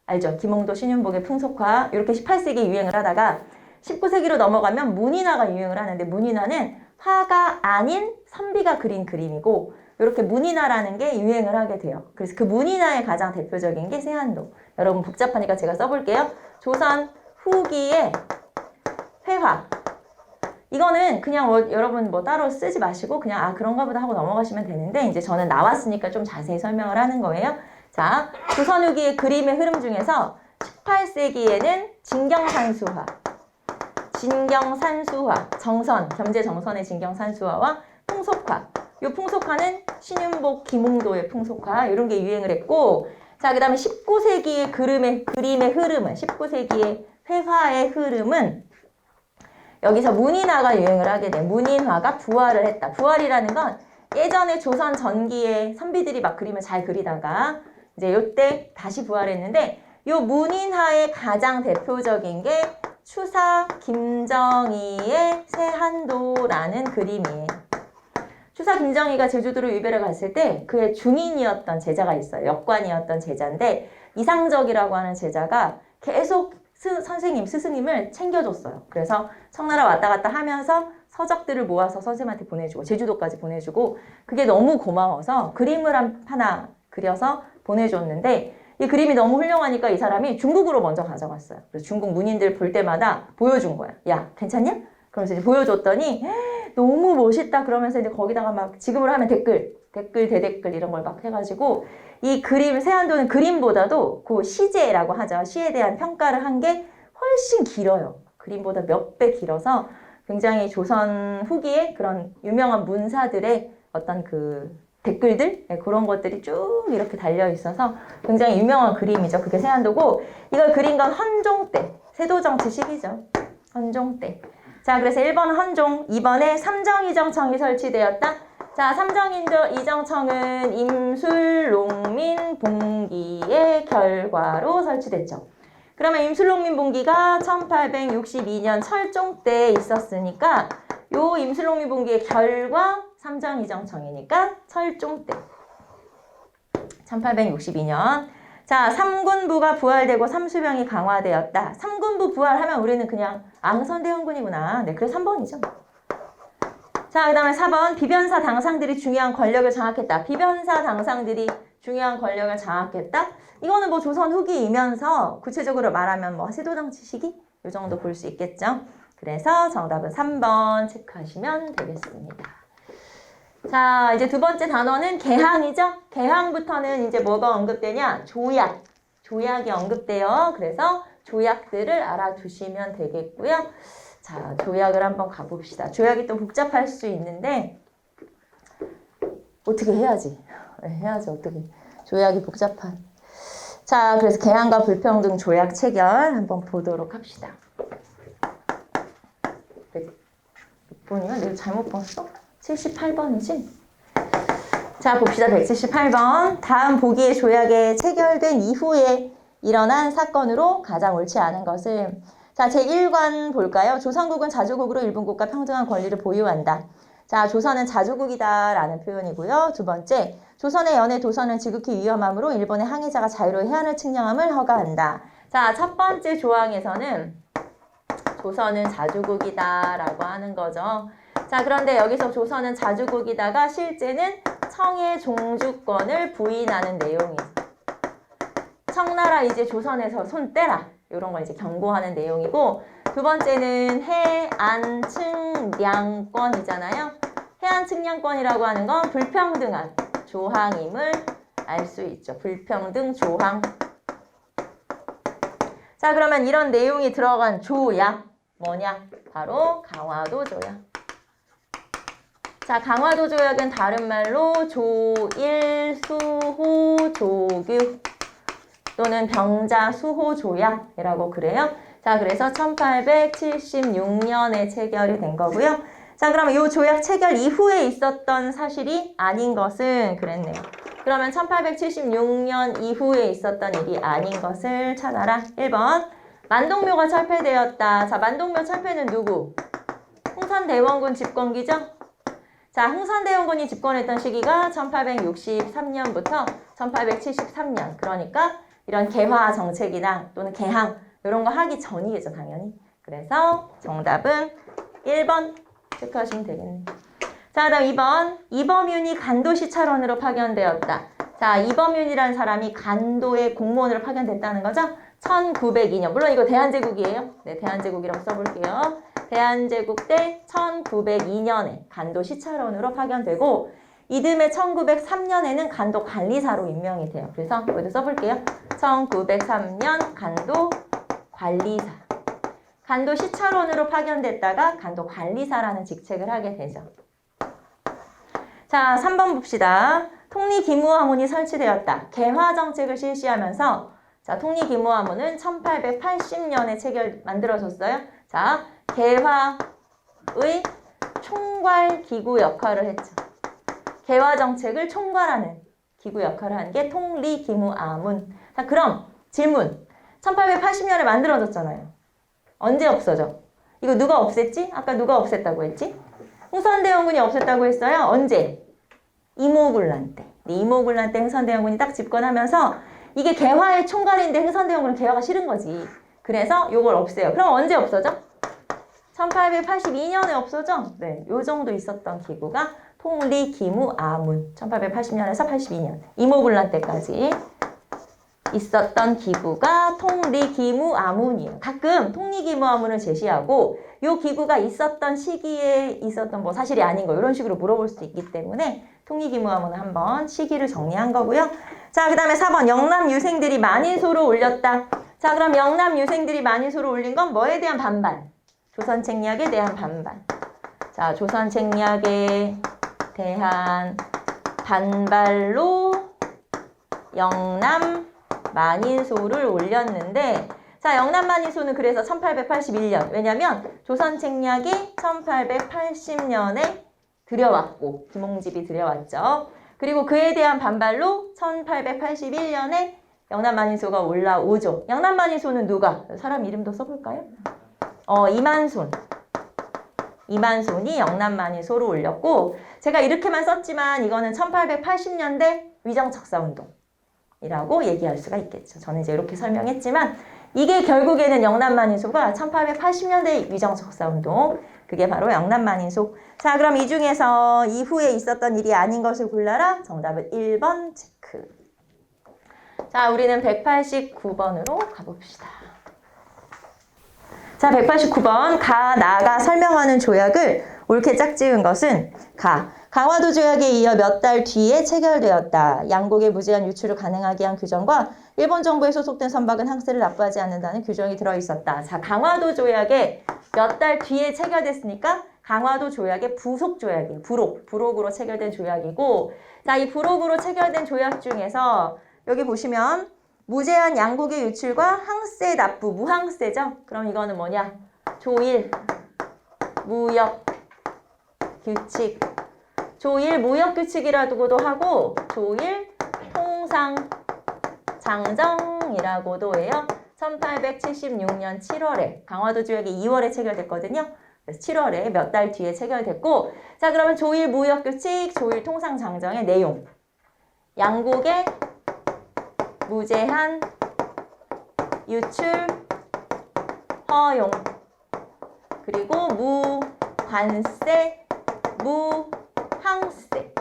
알죠? 김홍도 신윤복의 풍속화. 이렇게 18세기 유행을 하다가 19세기로 넘어가면 문인화가 유행을 하는데 문인화는 화가 아닌 선비가 그린 그림이고 이렇게 문인화라는 게 유행을 하게 돼요. 그래서 그 문인화의 가장 대표적인 게 세안도. 여러분 복잡하니까 제가 써볼게요. 조선 후기의 회화. 이거는 그냥 여러분 뭐 따로 쓰지 마시고 그냥 그런가 보다 하고 넘어가시면 되는데 이제 저는 나왔으니까 좀 자세히 설명을 하는 거예요. 자, 조선 후기의 그림의 흐름 중에서 18세기에는 진경산수화, 정선, 겸재정선의 진경산수화와 풍속화. 이 풍속화는 신윤복, 김홍도의 풍속화 이런 게 유행을 했고 자, 그 다음에 19세기의 그림의 흐름은 19세기의 회화의 흐름은 여기서 문인화가 유행을 하게 돼. 문인화가 부활을 했다. 부활이라는 건 예전에 조선 전기에 선비들이 막 그림을 잘 그리다가 이제 요때 다시 부활했는데 요 문인화의 가장 대표적인 게 추사 김정희의 세한도라는 그림이에요. 추사 김정희가 제주도로 유배를 갔을 때 그의 중인이었던 제자가 있어요. 역관이었던 제자인데 이상적이라고 하는 제자가 계속 선생님, 스승님을 챙겨줬어요. 그래서 청나라 왔다 갔다 하면서 서적들을 모아서 선생님한테 보내주고 제주도까지 보내주고 그게 너무 고마워서 그림을 하나 그려서 보내줬는데 이 그림이 너무 훌륭하니까 이 사람이 중국으로 먼저 가져갔어요. 그래서 중국 문인들 볼 때마다 보여준 거야. 야, 괜찮냐? 그러면서 이제 보여줬더니 너무 멋있다 그러면서 이제 거기다가 막 지금으로 하면 댓글, 대댓글 이런 걸 막 해가지고 이 그림, 세안도는 그림보다도 그 시제라고 하죠. 시에 대한 평가를 한 게 훨씬 길어요. 그림보다 몇 배 길어서 굉장히 조선 후기에 그런 유명한 문사들의 어떤 그 댓글들 네, 그런 것들이 쭉 이렇게 달려 있어서 굉장히 유명한 그림이죠. 그게 세안도고 이걸 그린 건 헌종 때 세도정치 시기죠. 헌종 때. 자, 그래서 1번 헌종, 2번에 삼정이정청이 설치되었다. 자, 삼정이정청은 임술농민 봉기의 결과로 설치됐죠. 그러면 임술농민 봉기가 1862년 철종 때 있었으니까 요 임술농민 봉기의 결과 삼정이정청이니까 철종 때. 1862년. 자, 삼군부가 부활되고 삼수병이 강화되었다. 삼군부 부활하면 우리는 그냥 흥선대원군이구나. 네, 그래서 3번이죠. 자, 그 다음에 4번. 비변사 당상들이 중요한 권력을 장악했다. 비변사 당상들이 중요한 권력을 장악했다. 이거는 뭐 조선 후기이면서 구체적으로 말하면 뭐 세도정치 시기? 이 정도 볼 수 있겠죠. 그래서 정답은 3번 체크하시면 되겠습니다. 자, 이제 두 번째 단어는 개항이죠. 개항부터는 이제 뭐가 언급되냐? 조약. 조약이 언급돼요. 그래서 조약들을 알아두시면 되겠고요. 자, 조약을 한번 가봅시다. 조약이 또 복잡할 수 있는데 어떻게 해야지? 해야지 어떻게. 조약이 복잡한. 자, 그래서 개항과 불평등 조약 체결 한번 보도록 합시다. 몇 번이야? 내가 잘못 봤어? 78번이지? 자, 봅시다. 178번. 다음 보기의 조약에 체결된 이후에 일어난 사건으로 가장 옳지 않은 것을. 자, 제1관 볼까요? 조선국은 자주국으로 일본국과 평등한 권리를 보유한다. 자, 조선은 자주국이다 라는 표현이고요. 두 번째, 조선의 연해 도선은 지극히 위험하므로 일본의 항해자가 자유로이 해안을 측량함을 허가한다. 자, 첫 번째 조항에서는 조선은 자주국이다 라고 하는 거죠. 자, 그런데 여기서 조선은 자주국이다가 실제는 청의 종주권을 부인하는 내용이죠. 청나라 이제 조선에서 손 떼라. 이런 걸 이제 경고하는 내용이고, 두 번째는 해안 측량권이잖아요. 해안 측량권이라고 하는 건 불평등한 조항임을 알 수 있죠. 불평등 조항. 자, 그러면 이런 내용이 들어간 조약 뭐냐? 바로 강화도 조약. 자, 강화도 조약은 다른 말로 조일 수호 조규 또는 병자 수호 조약이라고 그래요. 자, 그래서 1876년에 체결이 된 거고요. 자, 그러면 이 조약 체결 이후에 있었던 사실이 아닌 것은 그랬네요. 그러면 1876년 이후에 있었던 일이 아닌 것을 찾아라. 1번. 만동묘가 철폐되었다. 자, 만동묘 철폐는 누구? 흥선대원군 집권기죠? 자, 흥선대원군이 집권했던 시기가 1863년부터 1873년. 그러니까 이런 개화 정책이나 또는 개항 이런 거 하기 전이겠죠, 당연히. 그래서 정답은 1번 체크하시면 되겠네요. 자, 다음 2번. 이범윤이 간도시 차원으로 파견되었다. 자, 이범윤이라는 사람이 간도의 공무원으로 파견됐다는 거죠? 1902년. 물론 이거 대한제국이에요. 네, 대한제국이라고 써볼게요. 대한제국 때 1902년에 간도 시찰원으로 파견되고 이듬해 1903년에는 간도 관리사로 임명이 돼요. 그래서 여기도 써볼게요. 1903년 간도 관리사. 간도 시찰원으로 파견됐다가 간도 관리사라는 직책을 하게 되죠. 자, 3번 봅시다. 통리기무화문이 설치되었다. 개화정책을 실시하면서 자, 통리기무화문은 1880년에 만들어졌어요. 자, 개화의 총괄기구 역할을 했죠. 개화정책을 총괄하는 기구 역할을 한 게 통리기무화문. 자, 그럼 질문. 1880년에 만들어졌잖아요. 언제 없어져? 이거 누가 없앴지? 아까 누가 없앴다고 했지? 흥선대원군이 없앴다고 했어요. 언제? 이모군란 때. 이모군란 때 흥선대원군이 딱 집권하면서 이게 개화의 총괄인데 흥선대원군은 개화가 싫은 거지. 그래서 요걸 없애요. 그럼 언제 없어져? 1882년에 없어져? 네, 요 정도 있었던 기구가 통리기무아문. 1880년에서 82년. 이모군란 때까지 있었던 기구가 통리기무아문이에요. 가끔 통리기무아문을 제시하고 요 기구가 있었던 시기에 있었던 뭐 사실이 아닌 거 이런 식으로 물어볼 수 있기 때문에 통리기무아문은 한번 시기를 정리한 거고요. 자, 그 다음에 4번 영남 유생들이 만인소로 올렸다. 자, 그럼 영남 유생들이 만인소로 올린 건 뭐에 대한 반발? 조선책략에 대한 반발. 자, 조선책략에 대한 반발로 영남 만인소를 올렸는데 자, 영남 만인소는 그래서 1881년. 왜냐면 조선 책략이 1880년에 들여왔고 김홍집이 들여왔죠. 그리고 그에 대한 반발로 1881년에 영남 만인소가 올라오죠. 영남 만인소는 누가? 사람 이름도 써볼까요? 이만손. 이만손이 영남 만인소를 올렸고 제가 이렇게만 썼지만 이거는 1880년대 위정척사운동이라고 얘기할 수가 있겠죠. 저는 이제 이렇게 설명했지만 이게 결국에는 영남 만인소가 1880년대 위정척사운동 그게 바로 영남 만인소. 자, 그럼 이 중에서 이후에 있었던 일이 아닌 것을 골라라. 정답은 1번 체크. 자, 우리는 189번으로 가봅시다. 자, 189번. 나가 설명하는 조약을 옳게 짝지은 것은 강화도 조약에 이어 몇 달 뒤에 체결되었다. 양국의 무제한 유출을 가능하게 한 규정과 일본 정부에 소속된 선박은 항세를 납부하지 않는다는 규정이 들어있었다. 자, 강화도 조약에 몇 달 뒤에 체결됐으니까 강화도 조약의 부속 조약이에요. 부록으로 체결된 조약이고 자, 이 부록으로 체결된 조약 중에서 여기 보시면 무제한 양국의 유출과 항세 납부, 무항세죠? 그럼 이거는 뭐냐? 조일, 무역, 규칙. 조일 무역규칙이라고도 하고 조일 통상장정이라고도 해요. 1876년 7월에 강화도 조약이 2월에 체결됐거든요. 그래서 7월에 몇 달 뒤에 체결됐고 자, 그러면 조일 무역규칙, 조일 통상장정의 내용. 양국의 무제한 유출 허용 그리고 무관세, 무항세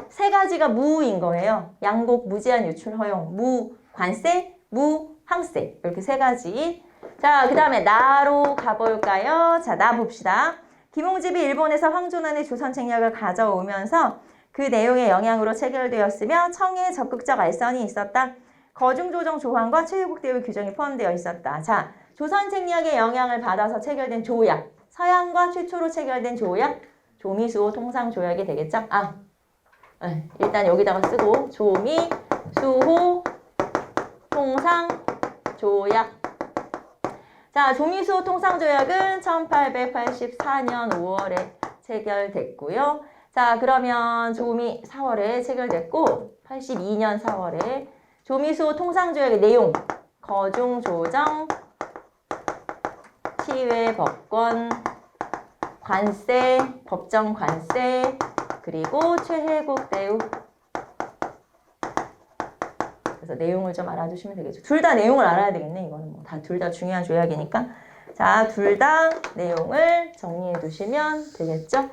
세 가지가 무인 거예요. 양국 무제한 유출 허용, 무관세, 무항세 이렇게 세 가지. 자, 그 다음에 나로 가볼까요? 자, 나 봅시다. 김홍집이 일본에서 황존한의 조선 책략을 가져오면서 그 내용의 영향으로 체결되었으며 청의 적극적 알선이 있었다. 거중조정 조항과 최유국 대우 규정이 포함되어 있었다. 자, 조선 책략의 영향을 받아서 체결된 조약, 서양과 최초로 체결된 조약, 조미수호 통상조약이 되겠죠? 일단 여기다가 쓰고 조미수호 통상조약. 자, 조미수호 통상조약은 1884년 5월에 체결됐고요. 자, 그러면 4월에 체결됐고 82년 4월에 조미수호 통상조약의 내용 거중조정, 시외법권, 관세, 법정 관세, 그리고 최혜국 대우. 그래서 내용을 좀 알아두시면 되겠죠. 둘 다 내용을 알아야 되겠네. 이거는 뭐 둘 다 중요한 조약이니까. 자, 둘 다 내용을 정리해 두시면 되겠죠.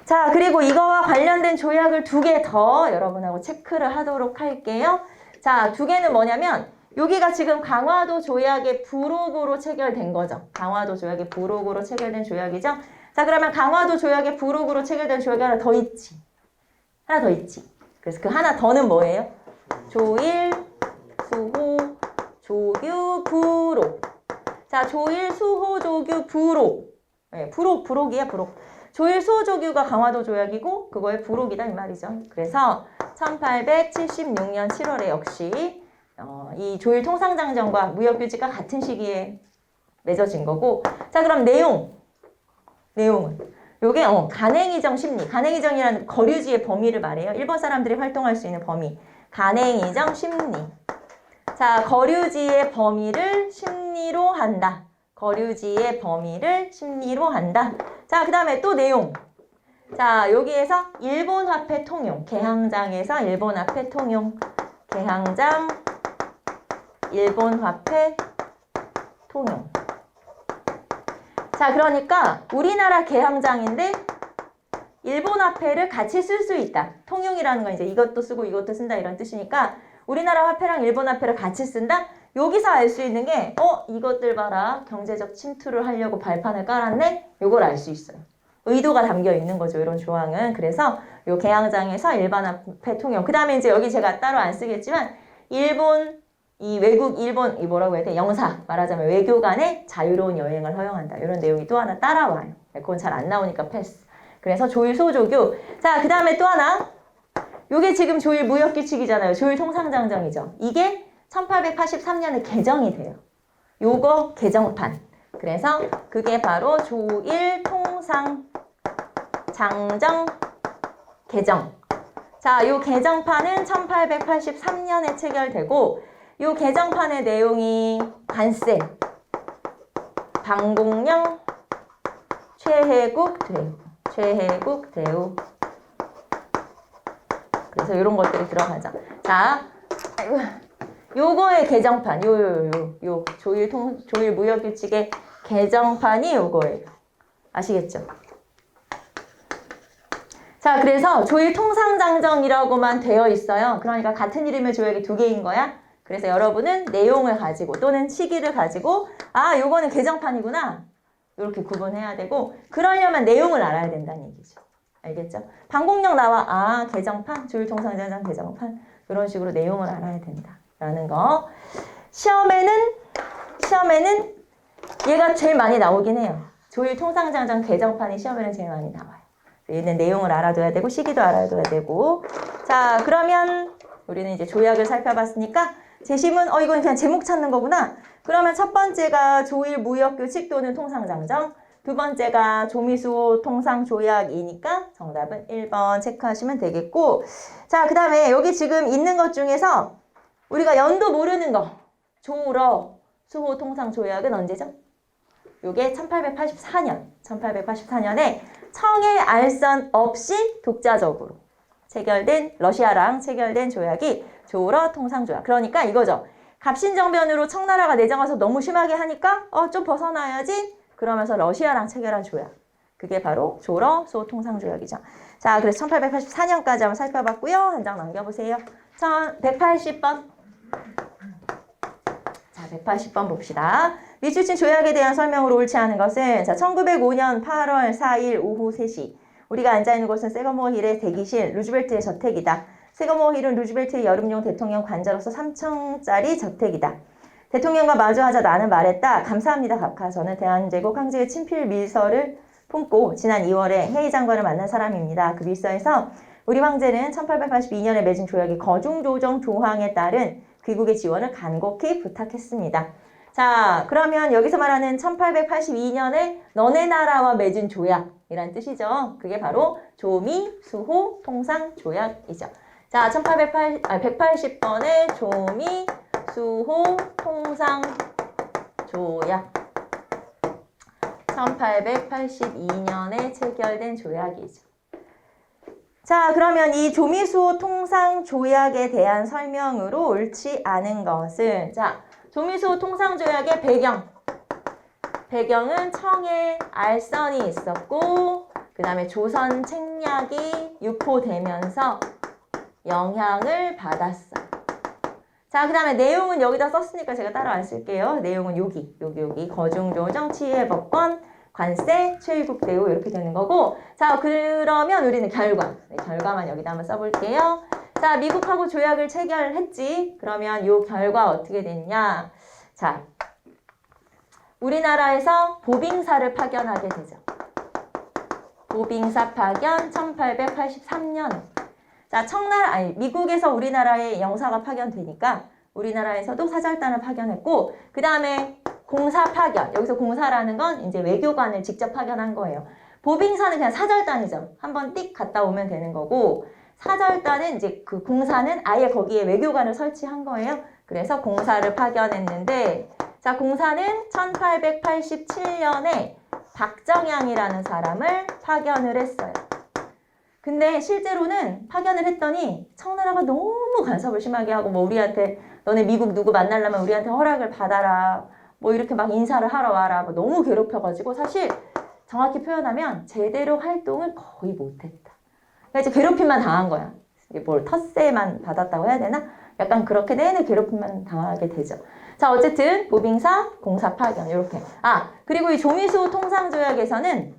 자, 그리고 이거와 관련된 조약을 2개 더 여러분하고 체크를 하도록 할게요. 자, 2개는 뭐냐면 여기가 지금 강화도 조약의 부록으로 체결된 거죠. 강화도 조약의 부록으로 체결된 조약이죠. 자, 그러면 강화도 조약의 부록으로 체결된 조약이 하나 더 있지. 하나 더 있지. 그래서 그 하나 더는 뭐예요? 조일, 수호, 조규, 부록. 자, 조일, 수호, 조규, 부록. 네, 부록이야, 부록. 조일, 수호, 조규가 강화도 조약이고 그거의 부록이다 이 말이죠. 그래서 1876년 7월에 역시 이 조일 통상장정과 무역규칙과 같은 시기에 맺어진 거고 자, 그럼 내용은 요게 간행이정 심리, 간행이정이라는 거류지의 범위를 말해요. 일본 사람들이 활동할 수 있는 범위. 간행이정 심리. 자, 거류지의 범위를 심리로 한다. 거류지의 범위를 심리로 한다. 자, 그 다음에 또 내용. 자, 여기에서 일본 화폐 통용. 개항장에서 일본 화폐 통용. 개항장 일본 화폐 통용. 자, 그러니까 우리나라 개항장인데 일본 화폐를 같이 쓸 수 있다. 통용이라는 건 이제 이것도 쓰고 이것도 쓴다 이런 뜻이니까 우리나라 화폐랑 일본 화폐를 같이 쓴다? 여기서 알 수 있는 게 이것들 봐라. 경제적 침투를 하려고 발판을 깔았네? 요걸 알 수 있어요. 의도가 담겨 있는 거죠. 이런 조항은. 그래서 요 개항장에서 일반 화폐 통용. 그 다음에 이제 여기 제가 따로 안 쓰겠지만 일본 이 뭐라고 해야 돼? 영사. 말하자면 외교 간의 자유로운 여행을 허용한다. 이런 내용이 또 하나 따라와요. 그건 잘 안 나오니까 패스. 그래서 조일 소조교. 자, 그 다음에 또 하나. 요게 지금 조일 무역규칙이잖아요. 조일 통상장정이죠. 이게 1883년에 개정이 돼요. 요거 개정판. 그래서 그게 바로 조일 통상장정 개정. 자, 요 개정판은 1883년에 체결되고 요 개정판의 내용이 관세, 방공령, 최혜국 대우. 그래서 이런 것들이 들어가죠. 자, 요거의 개정판, 요 조일 무역규칙의 개정판이 요거예요. 아시겠죠? 자, 그래서 조일 통상장정이라고만 되어 있어요. 그러니까 같은 이름의 조약이 두 개인 거야. 그래서 여러분은 내용을 가지고 또는 시기를 가지고 아, 요거는 개정판이구나. 이렇게 구분해야 되고 그러려면 내용을 알아야 된다는 얘기죠. 알겠죠? 방공령 나와. 아, 개정판, 조일 통상장정 개정판. 이런 식으로 내용을 알아야 된다라는 거. 시험에는 얘가 제일 많이 나오긴 해요. 조일 통상장정 개정판이 시험에는 제일 많이 나와요. 얘는 내용을 알아둬야 되고 시기도 알아둬야 되고. 자, 그러면 우리는 이제 조약을 살펴봤으니까 재심은 이건 그냥 제목 찾는 거구나. 그러면 첫 번째가 조일 무역규칙 또는 통상장정, 두 번째가 조미수 통상조약이니까 정답은 1번 체크하시면 되겠고. 자, 그 다음에 여기 지금 있는 것 중에서 우리가 연도 모르는 거 조러 수호 통상조약은 언제죠? 요게 1884년에 청해 알선 없이 독자적으로 러시아랑 체결된 조약이 조러 통상조약. 그러니까 이거죠. 갑신정변으로 청나라가 내정와서 너무 심하게 하니까 좀 벗어나야지. 그러면서 러시아랑 체결한 조약. 그게 바로 조러 수호 통상조약이죠. 자, 그래서 1884년까지 한번 살펴봤고요. 한 장 넘겨보세요. 180번. 자, 180번 봅시다. 미추신 조약에 대한 설명으로 옳지 않은 것은 자, 1905년 8월 4일 오후 3시 우리가 앉아있는 곳은 세거모어 힐의 대기실 루즈벨트의 저택이다. 세거모어 힐은 루즈벨트의 여름용 대통령 관저로서 3층짜리 저택이다. 대통령과 마주하자 나는 말했다. 감사합니다, 각하. 저는 대한제국 황제의 친필 밀서를 품고 지난 2월에 헤이 장관을 만난 사람입니다. 그 밀서에서 우리 황제는 1882년에 맺은 조약의 거중조정 조항에 따른 귀국의 지원을 간곡히 부탁했습니다. 자, 그러면 여기서 말하는 1882년에 너네 나라와 맺은 조약이란 뜻이죠. 그게 바로 조미수호 통상조약이죠. 자, 180번의 조미수호 통상조약. 1882년에 체결된 조약이죠. 자, 그러면 이 조미수호 통상조약에 대한 설명으로 옳지 않은 것은 자, 조미수호 통상조약의 배경은 청해 알선이 있었고 그 다음에 조선 책략이 유포되면서 영향을 받았어요. 자, 그 다음에 내용은 여기다 썼으니까 제가 따로 안 쓸게요. 내용은 여기 거중조정, 치해법권, 관세, 최일국대우 이렇게 되는 거고. 자, 그러면 우리는 결과만 여기다 한번 써볼게요. 자, 미국하고 조약을 체결했지. 그러면 이 결과 어떻게 되느냐. 자, 우리나라에서 보빙사를 파견하게 되죠. 보빙사 파견 1883년에. 자, 미국에서 우리나라에 영사가 파견되니까 우리나라에서도 사절단을 파견했고, 그 다음에 공사 파견. 여기서 공사라는 건 이제 외교관을 직접 파견한 거예요. 보빙사는 그냥 사절단이죠. 한번 띡 갔다 오면 되는 거고, 사절단은 이제 그 공사는 아예 거기에 외교관을 설치한 거예요. 그래서 공사를 파견했는데, 자, 공사는 1887년에 박정양이라는 사람을 파견을 했어요. 근데 실제로는 파견을 했더니 청나라가 너무 간섭을 심하게 하고 뭐 우리한테 너네 미국 누구 만나려면 우리한테 허락을 받아라. 뭐 이렇게 막 인사를 하러 와라. 뭐 너무 괴롭혀가지고 사실 정확히 표현하면 제대로 활동을 거의 못했다. 그러니까 이제 괴롭힘만 당한 거야. 이게 뭘 텃세만 받았다고 해야 되나? 약간 그렇게 내내 괴롭힘만 당하게 되죠. 자, 어쨌든 보빙사, 공사 파견 이렇게. 아, 그리고 이 조미수호 통상조약에서는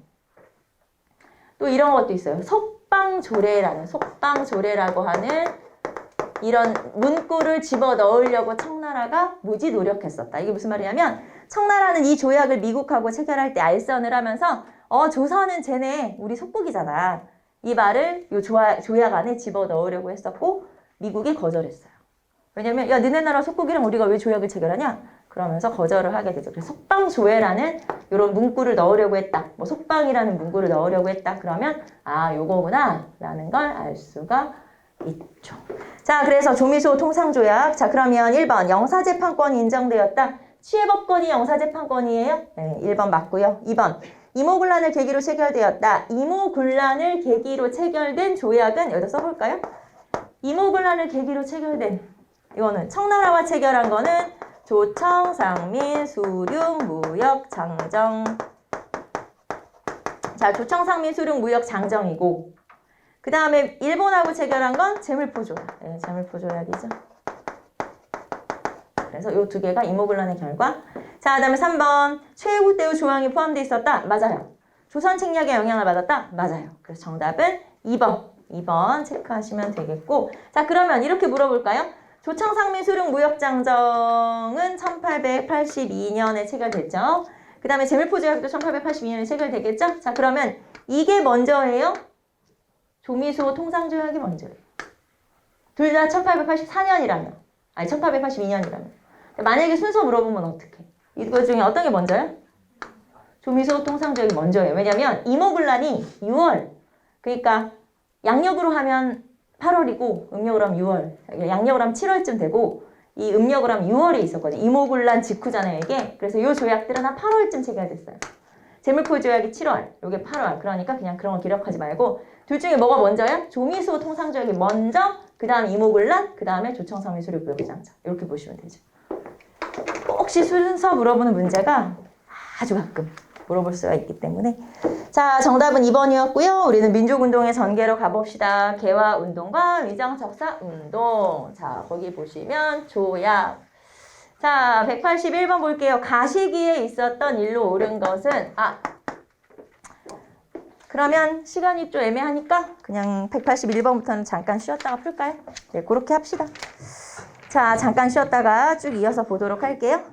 또 이런 것도 있어요. 속방조례라고 하는 이런 문구를 집어넣으려고 청나라가 무지 노력했었다. 이게 무슨 말이냐면 청나라는 이 조약을 미국하고 체결할 때 알선을 하면서 조선은 쟤네 우리 속국이잖아. 이 말을 요 조약 안에 집어넣으려고 했었고 미국이 거절했어요. 왜냐면 야 너네 나라 속국이랑 우리가 왜 조약을 체결하냐? 그러면서 거절을 하게 되죠. 그래서 속방조회라는 이런 문구를 넣으려고 했다. 뭐 속방이라는 문구를 넣으려고 했다. 그러면 요거구나 라는 걸 알 수가 있죠. 자, 그래서 조미소 통상조약. 자, 그러면 1번 영사재판권이 인정되었다. 취해법권이 영사재판권이에요? 네, 1번 맞고요. 2번 이모군란을 계기로 체결되었다. 이모군란을 계기로 체결된 조약은 여기다 써볼까요? 이모군란을 계기로 체결된 이거는 청나라와 체결한 거는 조청, 상민, 수륙, 무역, 장정. 자, 조청, 상민, 수륙, 무역, 장정이고 그 다음에 일본하고 체결한 건 재물포조약. 네, 재물포조약이죠. 그래서 이 두 개가 이모군란의 결과. 자, 그 다음에 3번 최후 때의 조항이 포함되어 있었다. 맞아요. 조선 책략에 영향을 받았다. 맞아요. 그래서 정답은 2번 체크하시면 되겠고 자, 그러면 이렇게 물어볼까요? 조청, 상민, 수륙, 무역, 장정은 1882년에 체결됐죠. 그 다음에 재물포조약도 1882년에 체결되겠죠. 자, 그러면 이게 먼저예요? 조미소 통상조약이 먼저예요. 둘 다 1884년이라면 아니 1882년이라면 만약에 순서 물어보면 어떡해? 이거 중에 어떤 게 먼저요? 조미소 통상조약이 먼저예요. 왜냐면 이모군란이 6월 그러니까 양력으로 하면 8월이고 음력으로 하면 6월 양력으로 하면 7월쯤 되고 이 음력으로 하면 6월에 있었거든요. 이모군란 직후잖아요 이게. 그래서 이 조약들은 한 8월쯤 체결됐어요. 재물포조약이 7월 이게 8월 그러니까 그냥 그런 거 기록하지 말고 둘 중에 뭐가 먼저요? 조미소 통상조약이 먼저 그 다음 이모군란 그 다음에 조청, 상민, 수륙, 무역, 장정 이렇게 보시면 되죠. 혹시 순서 물어보는 문제가 아주 가끔 물어볼 수가 있기 때문에 자, 정답은 2번이었고요. 우리는 민족운동의 전개로 가봅시다. 개화운동과 위장척사운동. 자, 거기 보시면 조약. 자, 181번 볼게요. 가시기에 있었던 일로 옳은 것은 그러면 시간이 좀 애매하니까 그냥 181번부터는 잠깐 쉬었다가 풀까요? 네, 그렇게 합시다. 자, 잠깐 쉬었다가 쭉 이어서 보도록 할게요.